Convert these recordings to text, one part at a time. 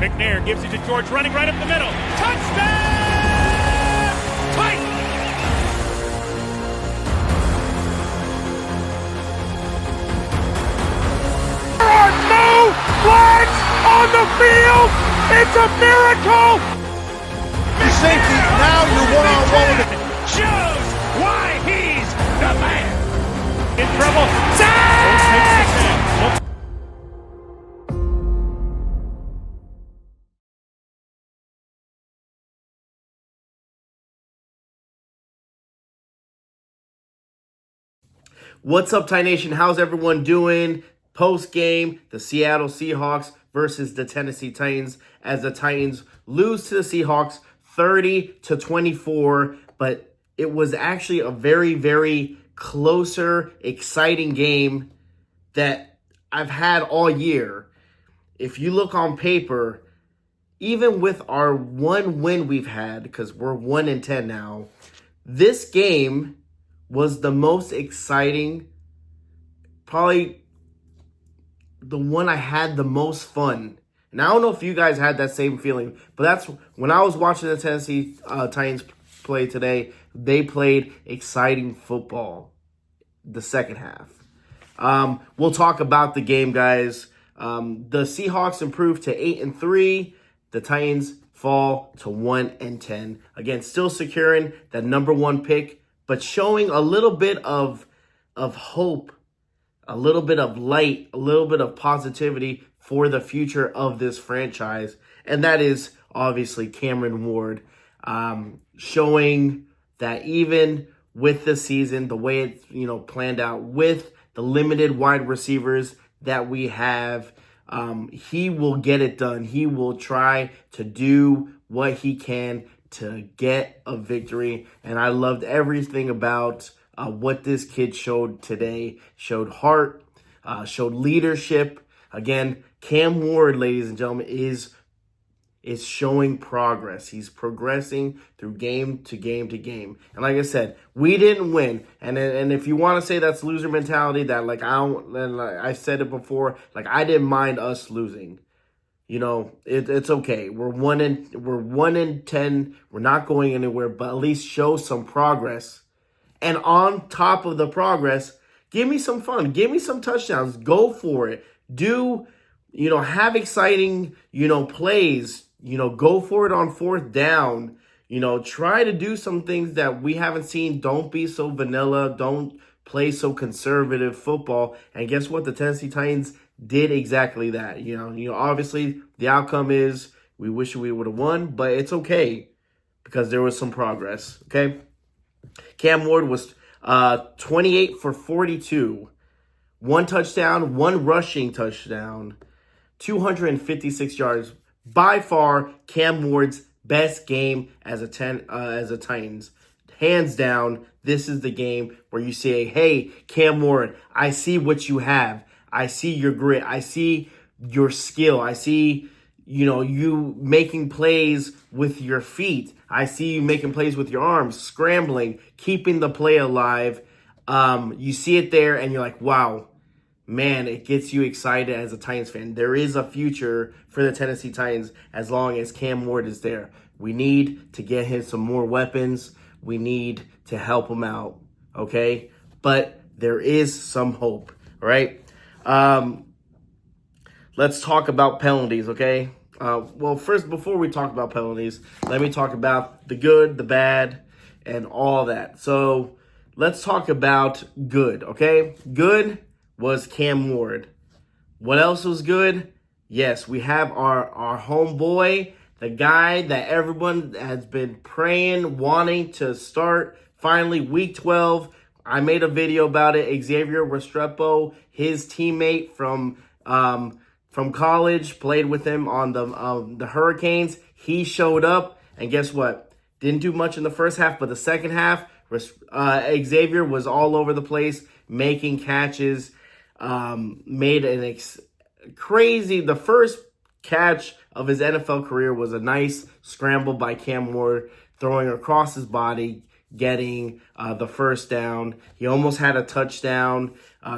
McNair gives it to George, running right up the middle. Touchdown! Titans! There are no flags on the field! It's a miracle! Safety, now you're one-on-one with the... Shows why he's the man! In trouble. Sack! What's up, Titan Nation? How's everyone doing? Post-game, the Seattle Seahawks versus the Tennessee Titans, as the Titans lose to the Seahawks 30-24, but it was actually a very, very closer, exciting game that I've had all year. If you look on paper, even with our one win we've had, because we're 1-10 now, this game was the most exciting, probably the one I had the most fun. And I don't know if you guys had that same feeling, but that's when I was watching the Tennessee Titans play today. They played exciting football the second half. We'll talk about the game, guys. The Seahawks improved to 8-3. The Titans fall to 1-10. Again, still securing that number one pick, but showing a little bit of hope, a little bit of light, a little bit of positivity for the future of this franchise. And that is obviously Cameron Ward, showing that even with the season, the way it's planned out, with the limited wide receivers that we have, he will get it done. He will try to do what he can to get a victory. And I loved everything about what this kid showed today. Showed heart, showed leadership. Again, Cam Ward, ladies and gentlemen, is showing progress. He's progressing through game to game to game. And like I said, we didn't win. And if you want to say that's loser mentality, that I said it before, I didn't mind us losing. It's okay. We're 1-10. We're not going anywhere, but at least show some progress. And on top of the progress, give me some fun. Give me some touchdowns. Go for it. Have exciting, plays. Go for it on fourth down. Try to do some things that we haven't seen. Don't be so vanilla. Don't play so conservative football. And guess what? The Tennessee Titans did exactly that. Obviously the outcome is we wish we would have won, but it's okay because there was some progress. Okay. Cam Ward was 28 for 42, one touchdown, one rushing touchdown, 256 yards. By far, Cam Ward's best game as a Titans. Hands down, this is the game where you say, hey, Cam Ward, I see what you have. I see your grit. I see your skill. I see, you making plays with your feet. I see you making plays with your arms, scrambling, keeping the play alive. You see it there and you're like, wow, man, it gets you excited as a Titans fan. There is a future for the Tennessee Titans as long as Cam Ward is there. We need to get him some more weapons. We need to help him out, okay? But there is some hope, all right? Let's talk about penalties, okay? Well, first, before we talk about penalties, let me talk about the good, the bad, and all that. So let's talk about good, okay? Good was Cam Ward. What else was good? Yes, we have our homeboy, the guy that everyone has been praying, wanting to start. Finally, week 12. I made a video about it. Xavier Restrepo, his teammate from college, played with him on the Hurricanes. He showed up, and guess what? Didn't do much in the first half, but the second half, Xavier was all over the place, making catches, made an crazy. The first catch of his NFL career was a nice scramble by Cam Ward, throwing across his body, getting the first down. He almost had a touchdown.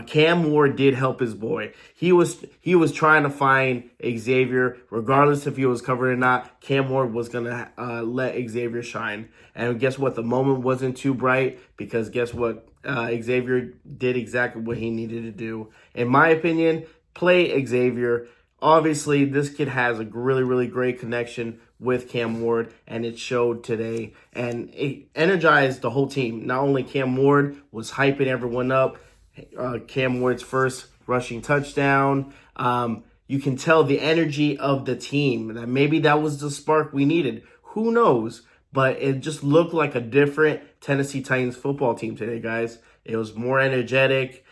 Cam Ward did help his boy. He was trying to find Xavier, regardless if he was covered or not. Cam Ward was gonna let Xavier shine. And guess what? The moment wasn't too bright because guess what? Xavier did exactly what he needed to do. In my opinion, play Xavier. Obviously, this kid has a really, really great connection with Cam Ward, and it showed today. And it energized the whole team. Not only Cam Ward was hyping everyone up, Cam Ward's first rushing touchdown. You can tell the energy of the team. That maybe that was the spark we needed. Who knows? But it just looked like a different Tennessee Titans football team today, guys. It was more energetic.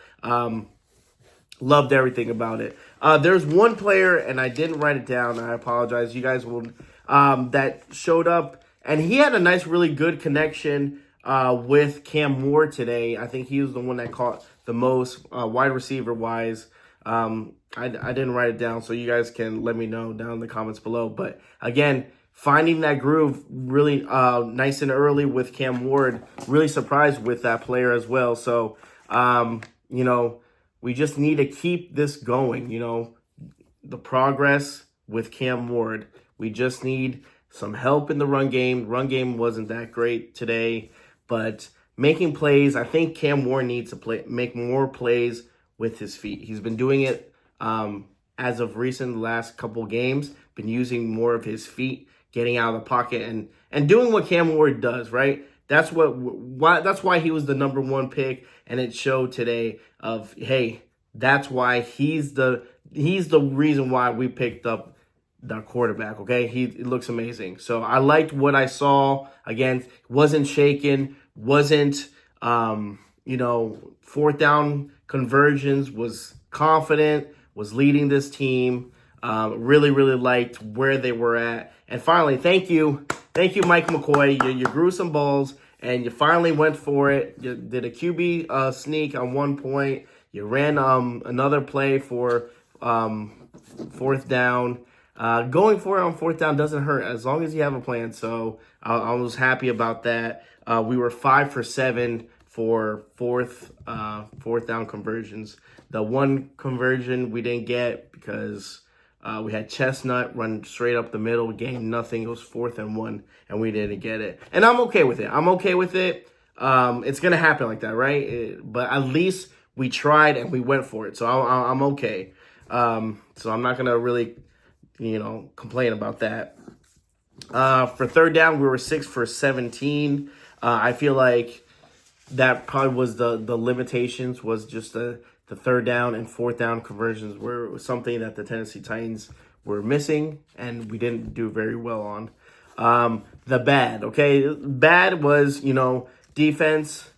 Loved everything about it. There's one player, and I didn't write it down. I apologize. You guys will. That showed up, and he had a nice, really good connection with Cam Ward today. I think he was the one that caught the most wide receiver wise. I didn't write it down, so you guys can let me know down in the comments below. But again, finding that groove really nice and early with Cam Ward. Really surprised with that player as well. So, we just need to keep this going, the progress with Cam Ward. We just need some help in the run game. Run game wasn't that great today, but making plays, I think Cam Ward needs to make more plays with his feet. He's been doing it as of recent, the last couple games, been using more of his feet, getting out of the pocket and doing what Cam Ward does, right? That's why he was the number one pick, and it showed today of, hey, that's why he's the reason why we picked up the quarterback, okay? He looks amazing. So I liked what I saw. Again, wasn't shaken, wasn't, fourth down conversions, was confident, was leading this team. Really, really liked where they were at. And finally, thank you, Mike McCoy. You grew some balls, and you finally went for it. You did a QB sneak on one point. You ran another play for fourth down. Going for it on fourth down doesn't hurt as long as you have a plan. So I was happy about that. We were 5 for 7 for fourth down conversions. The one conversion we didn't get because we had Chestnut run straight up the middle, gained nothing. It was 4th and 1, and we didn't get it. And I'm okay with it. It's gonna happen like that, right? But at least we tried and we went for it. So I'm okay. So I'm not gonna really, complain about that. For third down, we were 6 for 17. I feel like that probably was the limitations, was just the third down and fourth down conversions were something that the Tennessee Titans were missing, and we didn't do very well on. The bad, okay? Bad was, defense.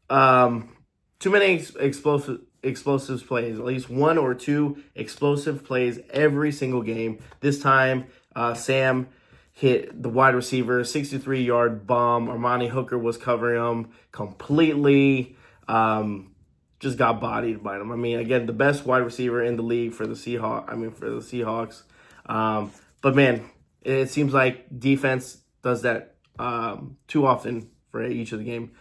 Too many explosive plays, at least 1 or 2 explosive plays every single game. This time, Sam hit the wide receiver, 63-yard bomb. Armani Hooker was covering him completely. Just got bodied by him. I mean, again, the best wide receiver in the league for the Seahawks. But man, it seems like defense does that too often for each of the game.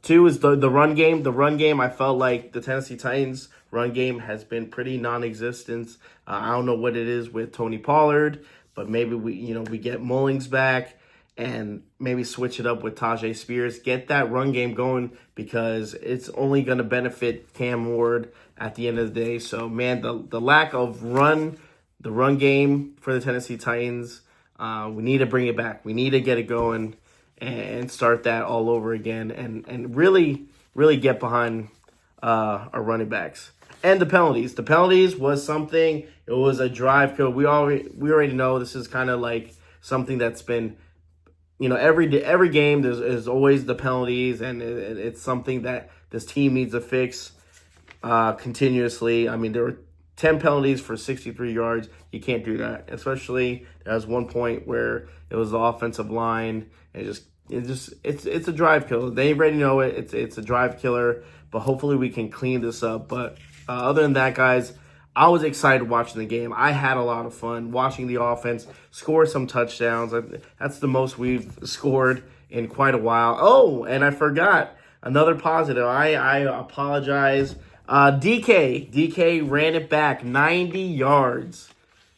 2 is the run game. The run game, I felt like the Tennessee Titans run game has been pretty non-existent. I don't know what it is with Tony Pollard, but maybe we get Mullings back and maybe switch it up with Tajay Spears. Get that run game going because it's only going to benefit Cam Ward at the end of the day. So, man, the lack of the run game for the Tennessee Titans, we need to bring it back. We need to get it going and start that all over again and really, really get behind our running backs. And the penalties. The penalties was something. It was a drive kill. We already know this is kind of like something that's been, every game there's always the penalties, and it's something that this team needs to fix continuously. I mean, there were 10 penalties for 63 yards. You can't do that. Especially there was one point where it was the offensive line. It's a drive killer. They already know it. It's a drive killer. But hopefully we can clean this up. But other than that, guys, I was excited watching the game. I had a lot of fun watching the offense score some touchdowns. That's the most we've scored in quite a while. Oh, and I forgot another positive. I apologize. DK ran it back 90 yards.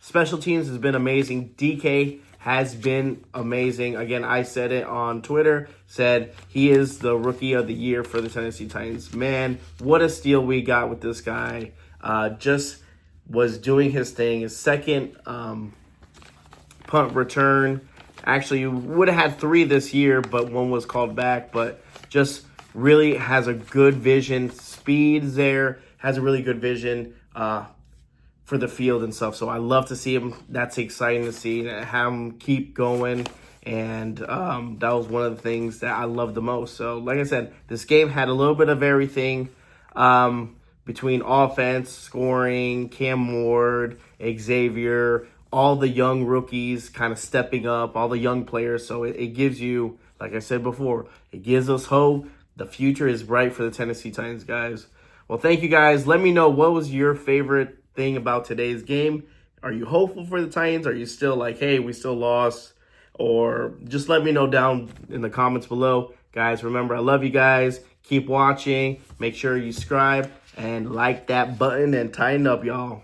Special teams has been amazing. DK has been amazing. Again, I said it on Twitter, said he is the rookie of the year for the Tennessee Titans. Man, what a steal we got with this guy. Just was doing his thing. His second punt return. Actually, would have had 3 this year, but one was called back. But just really has a good vision. Speed's there. Has a really good vision for the field and stuff. So I love to see him. That's exciting to see. Have him keep going. And that was one of the things that I love the most. So like I said, this game had a little bit of everything. Between offense, scoring, Cam Ward, Xavier, all the young rookies kind of stepping up, all the young players. So it gives you, like I said before, it gives us hope. The future is bright for the Tennessee Titans, guys. Well, thank you, guys. Let me know, what was your favorite thing about today's game? Are you hopeful for the Titans? Are you still like, hey, we still lost? Or just let me know down in the comments below. Guys, remember, I love you guys. Keep watching. Make sure you subscribe and like that button and tighten up, y'all.